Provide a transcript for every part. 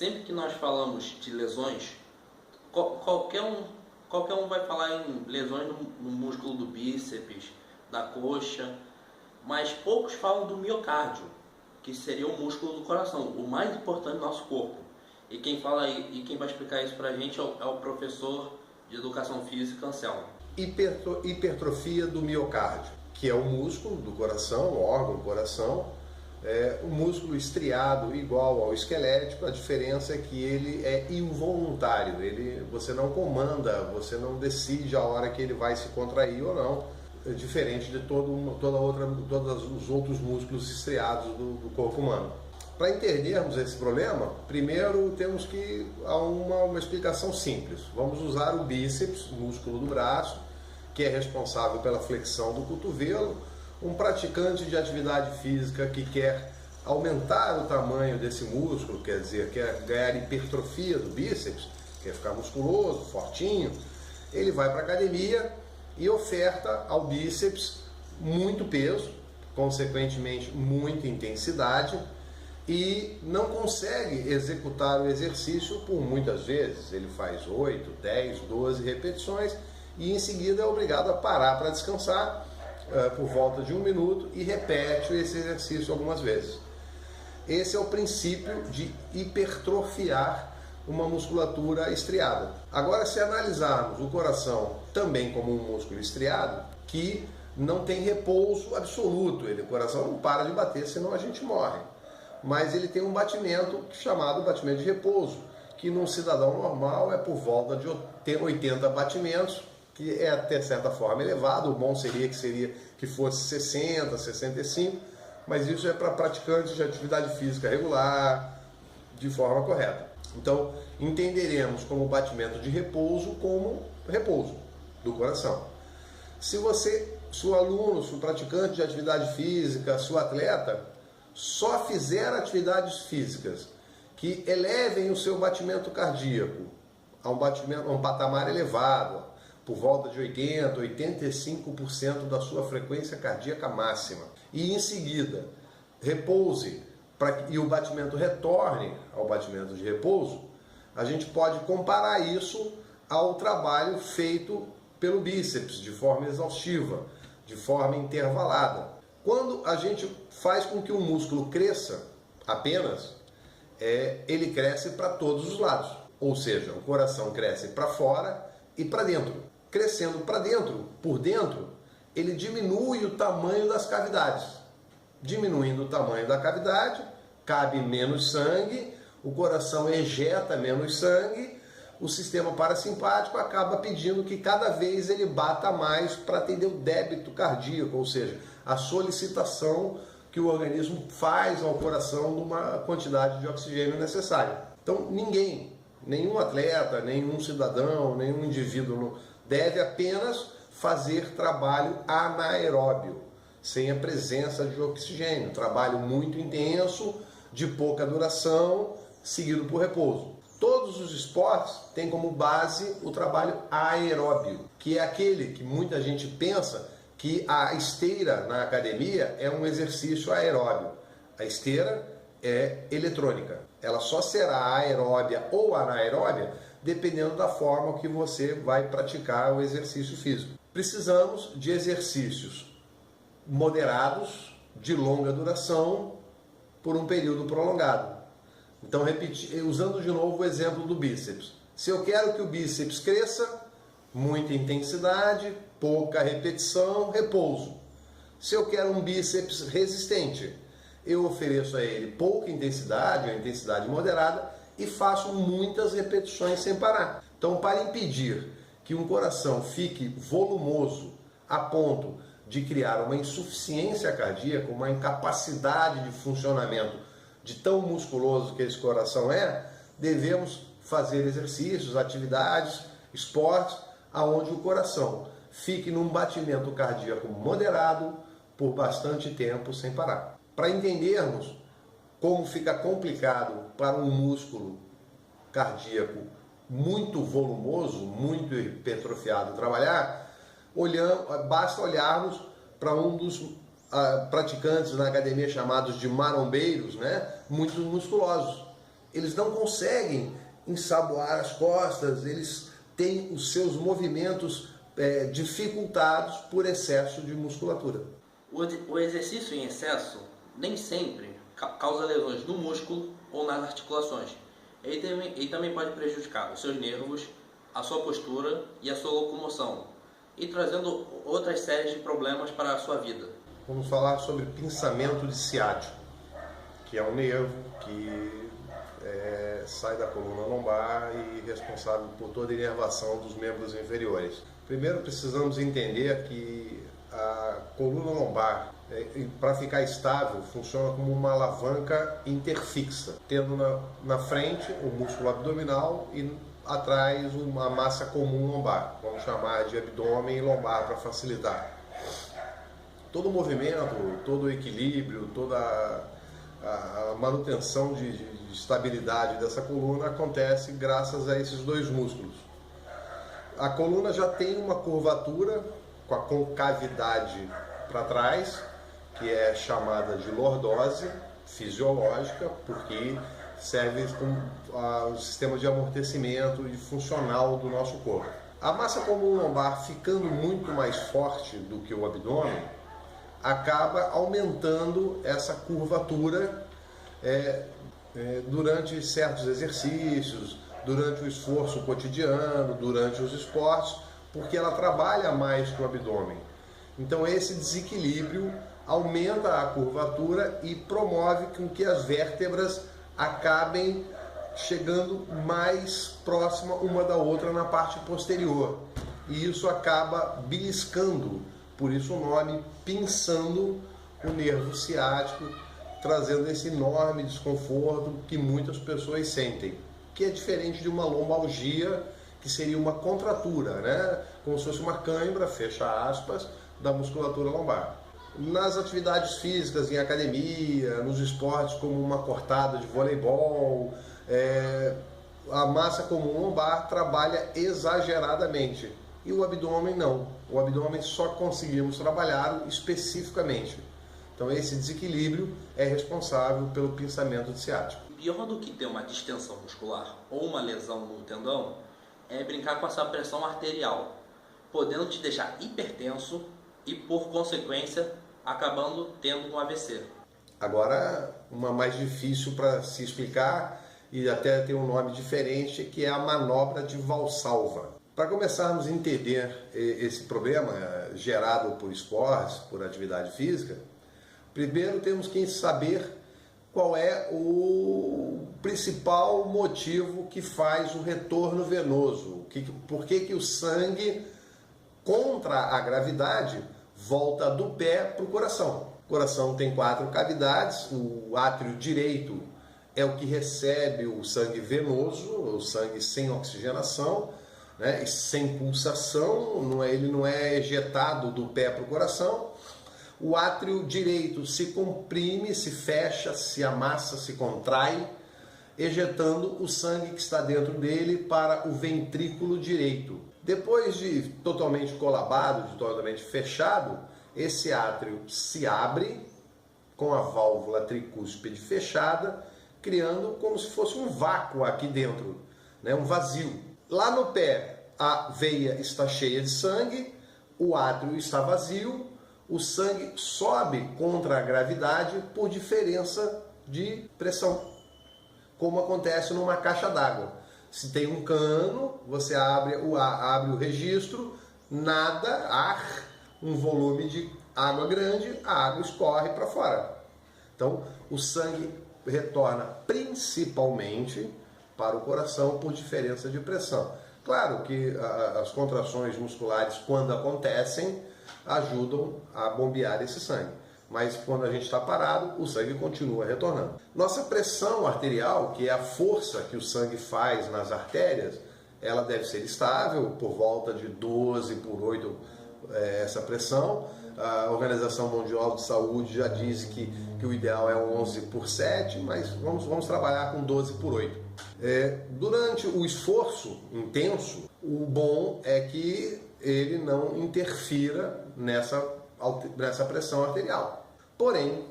sempre que nós falamos de lesões, qualquer um vai falar em lesões no músculo do bíceps, da coxa, mas poucos falam do miocárdio, que seria o músculo do coração, o mais importante do nosso corpo. E quem fala e quem vai explicar isso pra gente é o professor de educação física, Anselmo. Hipertrofia do miocárdio, que é o músculo do coração, o órgão do coração, o músculo estriado igual ao esquelético. A diferença é que ele é involuntário, você não comanda, você não decide a hora que ele vai se contrair ou não, diferente de todos os outros músculos estriados do corpo humano. Para entendermos esse problema, primeiro temos que dar uma explicação simples. Vamos usar o bíceps, o músculo do braço, que é responsável pela flexão do cotovelo. Um praticante de atividade física que quer aumentar o tamanho desse músculo, quer dizer, quer ganhar hipertrofia do bíceps, quer ficar musculoso, fortinho, ele vai para a academia e oferta ao bíceps muito peso, consequentemente muita intensidade, e não consegue executar o exercício por muitas vezes. Ele faz 8, 10, 12 repetições e em seguida é obrigado a parar para descansar por volta de 1 minuto e repete esse exercício algumas vezes. Esse é o princípio de hipertrofiar uma musculatura estriada. Agora, se analisarmos o coração também como um músculo estriado, que não tem repouso absoluto, o coração não para de bater, senão a gente morre. Mas ele tem um batimento chamado batimento de repouso, que num cidadão normal é por volta de 80 batimentos, que é até certa forma elevado. O bom seria que fosse 60, 65, mas isso é para praticantes de atividade física regular, de forma correta. Então, entenderemos como batimento de repouso como repouso do coração. Se o aluno, se o praticante de atividade física, se o atleta só fizer atividades físicas que elevem o seu batimento cardíaco a um patamar elevado, por volta de 80%, 85% da sua frequência cardíaca máxima, e em seguida repouse e o batimento retorne ao batimento de repouso, a gente pode comparar isso ao trabalho feito pelo bíceps de forma exaustiva, de forma intervalada. Quando a gente faz com que o músculo cresça apenas, ele cresce para todos os lados. Ou seja, o coração cresce para fora e para dentro. Crescendo para dentro, por dentro, ele diminui o tamanho das cavidades. Diminuindo o tamanho da cavidade, cabe menos sangue, o coração ejeta menos sangue, o sistema parasimpático acaba pedindo que cada vez ele bata mais para atender o débito cardíaco, ou seja, a solicitação que o organismo faz ao coração de uma quantidade de oxigênio necessária. Então nenhum atleta, nenhum cidadão, nenhum indivíduo deve apenas fazer trabalho anaeróbio, sem a presença de oxigênio, trabalho muito intenso, de pouca duração, seguido por repouso. Todos os esportes têm como base o trabalho aeróbio, que é aquele que muita gente pensa que a esteira na academia é um exercício aeróbio. A esteira é eletrônica. Ela só será aeróbia ou anaeróbia dependendo da forma que você vai praticar o exercício físico. Precisamos de exercícios moderados, de longa duração, por um período prolongado. Então, usando de novo o exemplo do bíceps. Se eu quero que o bíceps cresça, muita intensidade, pouca repetição, repouso. Se eu quero um bíceps resistente, eu ofereço a ele pouca intensidade, uma intensidade moderada, e faço muitas repetições sem parar. Então, para impedir que um coração fique volumoso a ponto de criar uma insuficiência cardíaca, uma incapacidade de funcionamento de tão musculoso que esse coração devemos fazer exercícios, atividades, esportes, aonde o coração fique num batimento cardíaco moderado por bastante tempo sem parar. Para entendermos como fica complicado para um músculo cardíaco muito volumoso, muito hipertrofiado trabalhar, basta olharmos para um dos praticantes na academia chamados de marombeiros, muito musculosos. eles não conseguem ensaboar as costas, eles têm os seus movimentos dificultados por excesso de musculatura. O exercício em excesso nem sempre causa lesões no músculo ou nas articulações. Ele também pode prejudicar os seus nervos, a sua postura e a sua locomoção, e trazendo outras séries de problemas para a sua vida. Vamos falar sobre pinçamento de ciático, que é um nervo que sai da coluna lombar e responsável por toda a inervação dos membros inferiores. Primeiro precisamos entender que a coluna lombar, para ficar estável, funciona como uma alavanca interfixa, tendo na frente o músculo abdominal e atrás uma massa comum lombar, vamos chamar de abdômen e lombar para facilitar. Todo o movimento, todo o equilíbrio, toda a manutenção de estabilidade dessa coluna acontece graças a esses dois músculos. A coluna já tem uma curvatura com a concavidade para trás, que é chamada de lordose fisiológica, porque serve como o sistema de amortecimento e funcional do nosso corpo. A massa comum lombar ficando muito mais forte do que o abdômen, acaba aumentando essa curvatura durante certos exercícios, durante o esforço cotidiano, durante os esportes, porque ela trabalha mais que o abdômen. Então esse desequilíbrio aumenta a curvatura e promove com que as vértebras acabem chegando mais próxima uma da outra na parte posterior. E isso acaba beliscando, por isso o nome, pinçando o nervo ciático, trazendo esse enorme desconforto que muitas pessoas sentem, que é diferente de uma lombalgia, que seria uma contratura, né? Como se fosse uma cãibra, fecha aspas, da musculatura lombar. Nas atividades físicas, em academia, nos esportes como uma cortada de voleibol, a massa comum lombar trabalha exageradamente e o abdômen não. O abdômen só conseguimos trabalhar especificamente. Então esse desequilíbrio é responsável pelo pinçamento de ciático. Pior do que ter uma distensão muscular ou uma lesão no tendão é brincar com essa pressão arterial, podendo te deixar hipertenso e, por consequência, acabando tendo um AVC. Agora, uma mais difícil para se explicar e até tem um nome diferente, que é a manobra de Valsalva. Para começarmos a entender esse problema gerado por esportes, por atividade física, primeiro temos que saber qual é o principal motivo que faz o retorno venoso. Por que o sangue, contra a gravidade, volta do pé para o coração. O coração tem 4 cavidades, o átrio direito é o que recebe o sangue venoso, o sangue sem oxigenação, né, e sem pulsação, ele não é ejetado do pé para o coração. O átrio direito se comprime, se fecha, se amassa, se contrai, ejetando o sangue que está dentro dele para o ventrículo direito. Depois de totalmente colabado, de totalmente fechado, esse átrio se abre com a válvula tricúspide fechada, criando como se fosse um vácuo aqui dentro, né? Um vazio. Lá no pé, a veia está cheia de sangue, o átrio está vazio, o sangue sobe contra a gravidade por diferença de pressão, como acontece numa caixa d'água. Se tem um cano, você abre o registro, nada, ar, um volume de água grande, a água escorre para fora. Então, o sangue retorna principalmente para o coração por diferença de pressão. Claro que as contrações musculares, quando acontecem, ajudam a bombear esse sangue. Mas quando a gente está parado, o sangue continua retornando. Nossa pressão arterial, que é a força que o sangue faz nas artérias, ela deve ser estável, por volta de 12 por 8 essa pressão. A Organização Mundial de Saúde já diz que o ideal é 11 por 7, mas vamos trabalhar com 12 por 8. Durante o esforço intenso, o bom é que ele não interfira nessa pressão arterial. Porém,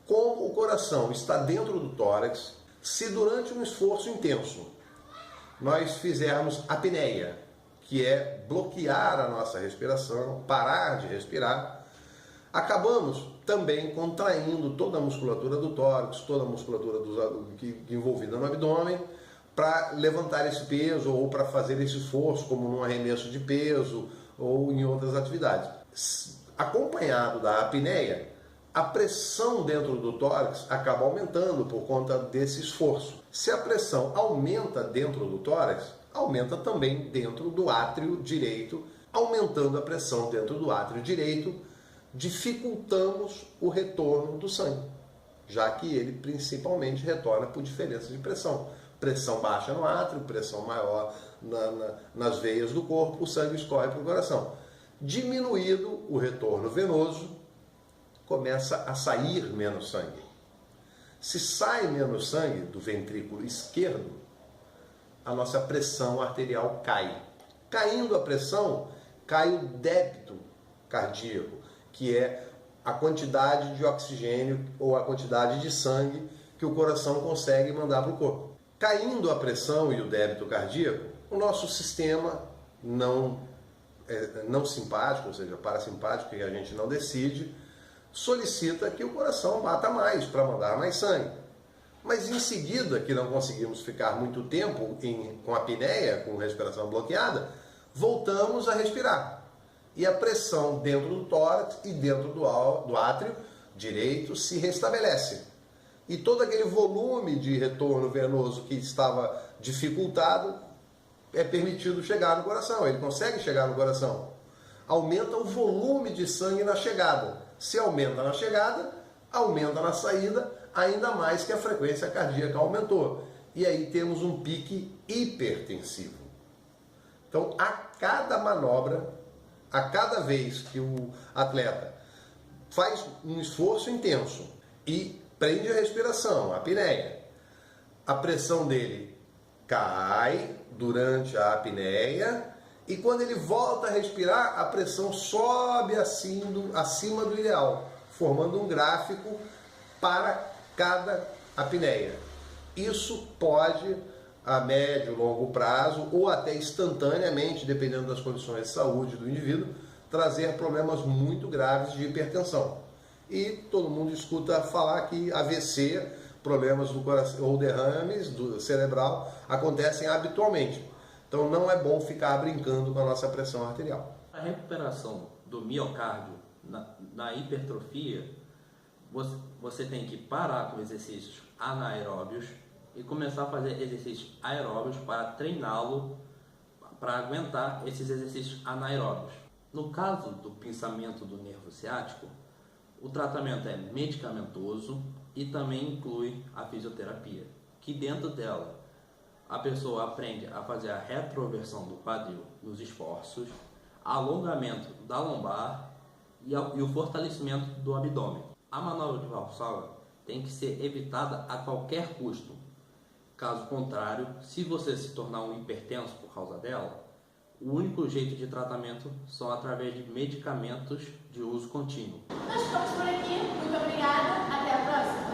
como o coração está dentro do tórax, Se durante um esforço intenso nós fizermos apneia, que é bloquear a nossa respiração, parar de respirar, acabamos também contraindo toda a musculatura do tórax, toda a musculatura envolvida no abdômen, para levantar esse peso ou para fazer esse esforço, como num arremesso de peso ou em outras atividades. Acompanhado da apneia, a pressão dentro do tórax acaba aumentando por conta desse esforço. Se a pressão aumenta dentro do tórax, aumenta também dentro do átrio direito. Aumentando a pressão dentro do átrio direito, dificultamos o retorno do sangue, já que ele principalmente retorna por diferença de pressão. Pressão baixa no átrio, pressão maior nas veias do corpo, o sangue escorre para o coração. Diminuído o retorno venoso, começa a sair menos sangue. Se sai menos sangue do ventrículo esquerdo, a nossa pressão arterial cai. Caindo a pressão, cai o débito cardíaco, que é a quantidade de oxigênio ou a quantidade de sangue que o coração consegue mandar para o corpo. Caindo a pressão e o débito cardíaco, o nosso sistema não simpático, ou seja, parasimpático, que a gente não decide, solicita que o coração bata mais para mandar mais sangue. Mas em seguida, que não conseguimos ficar muito tempo com apneia, com respiração bloqueada, voltamos a respirar. E a pressão dentro do tórax e dentro do átrio direito se restabelece. E todo aquele volume de retorno venoso que estava dificultado é permitido chegar no coração, ele consegue chegar no coração. Aumenta o volume de sangue na chegada. Se aumenta na chegada, aumenta na saída, ainda mais que a frequência cardíaca aumentou. E aí temos um pique hipertensivo. Então, a cada manobra, a cada vez que o atleta faz um esforço intenso e prende a respiração, a apneia, a pressão dele cai durante a apneia e quando ele volta a respirar, a pressão sobe acima do ideal, formando um gráfico para cada apneia. Isso pode, a médio e longo prazo, ou até instantaneamente, dependendo das condições de saúde do indivíduo, trazer problemas muito graves de hipertensão. E todo mundo escuta falar que AVC, problemas do coração ou derrames do cerebral, acontecem habitualmente. Então não é bom ficar brincando com a nossa pressão arterial. A recuperação do miocárdio na hipertrofia, você tem que parar com exercícios anaeróbios e começar a fazer exercícios aeróbios para treiná-lo para aguentar esses exercícios anaeróbios. No caso do pinçamento do nervo ciático, o tratamento é medicamentoso e também inclui a fisioterapia, que dentro dela a pessoa aprende a fazer a retroversão do quadril nos esforços, alongamento da lombar e o fortalecimento do abdômen. A manobra de Valsalva tem que ser evitada a qualquer custo. Caso contrário, se você se tornar um hipertenso por causa dela, o único jeito de tratamento são através de medicamentos de uso contínuo. Nós ficamos por aqui. Muito obrigada. Até a próxima.